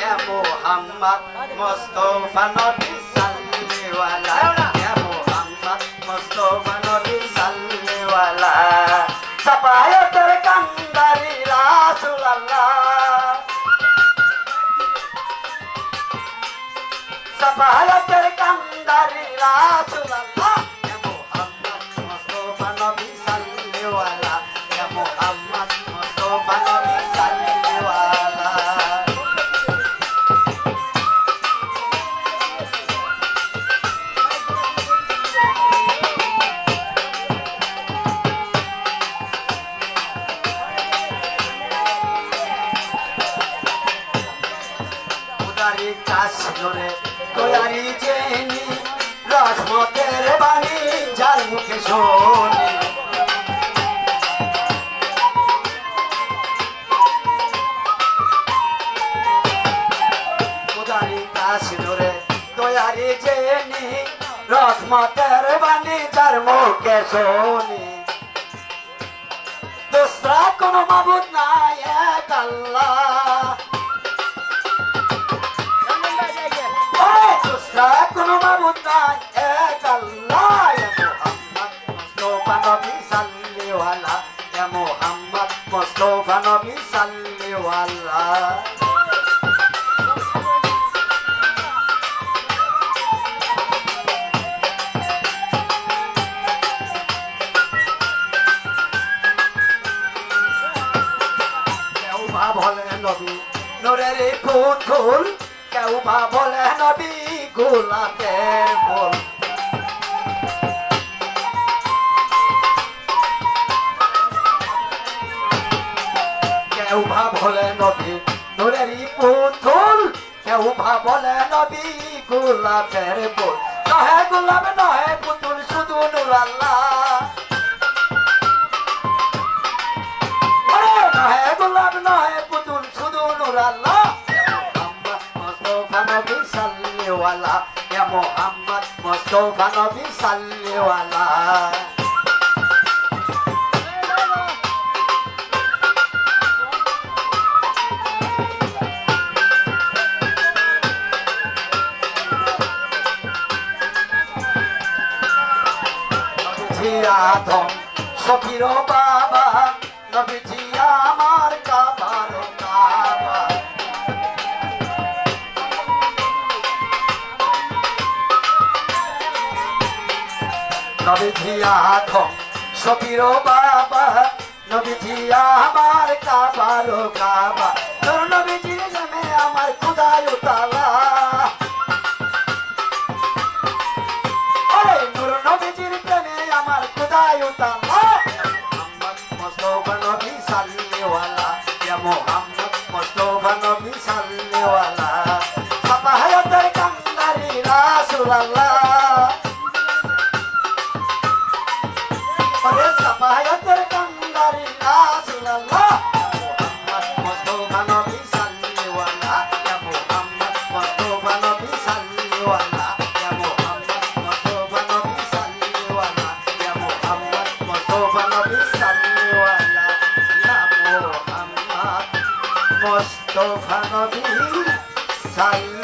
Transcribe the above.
ইয়া মুহাম্মদ মুস্তাফা নবী সাল্লিওয়ালা ইয়া মুহাম্মদ মুস্তাফা নবী সাল্লিওয়ালা সাফায়াতের কান্দারি রাসূলুল্লাহ সাফায়াতের কান্দারি রাসূলুল্লাহ ইয়া মুহাম্মদ মুস্তাফা নবী সাল্লিওয়ালা ইয়া মুহাম্মদ মুস্তাফা নবী সাল্লিওয়ালা উদারি কাশরে তৈরি জেনি রহমতের বাণী যার মুখে শুনি উদারি কাশরে তৈরি জেনি রহমতের বাণী যার মুখে শুনি দুসরা কোন মাবুদ নাই এক আল্লাহ কোনো মাবুদ নাই এক আল্লাহ ইয়া মুহাম্মদ মুস্তাফা নবী সাল্লিওয়ালা ইয়া মুহাম্মদ মুস্তাফা নবী সাল্লিওয়ালা কেউ বা বলে নবী নূরের ফুল ফুল কেউ বা বলে নবী গোলাপের ফুল কেউ বা বলে নবী নূরেরই পুতুল কেউ বা বলে নবী গোলাপের ফুল নহে গোলাপ নহে পুতুল শুধু নূর আল্লাহ নহে গোলাপ নহে পুতুল শুধু নূর আল্লাহ নবী সাল্লিওয়ালা ইয়া মুহাম্মদ মুস্তাফা নবী সাল্লিওয়ালা নবীজি আদম সখীর বাবা নবীজি আমার কাবার কাবা নবীজি আদম সখীর বাবা নবীজি আমার কাবার কাবা নূর নবীজির নামে আমার খুদায় তাআলা ওরে নূর নবীজির প্রেমে আমার খুদায় তাআলা মুহাম্মদ মুস্তাফা নবী সাল্লিওয়ালা ইয়া মুহাম্মদ মুস্তাফা নবী সাল্লিওয়ালা সাফায়াতের কান্দারি রাসূলুল্লাহ সাফায়াতের কান্দারি রাসূলুল্লাহ মুহাম্মদ মুস্তাফা নবী সাল্লিওয়ালা ইয়া মুহাম্মদ মুস্তাফা নবী সাল্লিওয়ালা ইয়া মুহাম্মদ মুস্তাফা নবী সাল্লিওয়ালা ইয়া মুহাম্মদ মুস্তাফা নবী সাল্লিওয়ালা ইয়া মুহাম্মদ মুস্তাফা নবী সাল্লিওয়ালা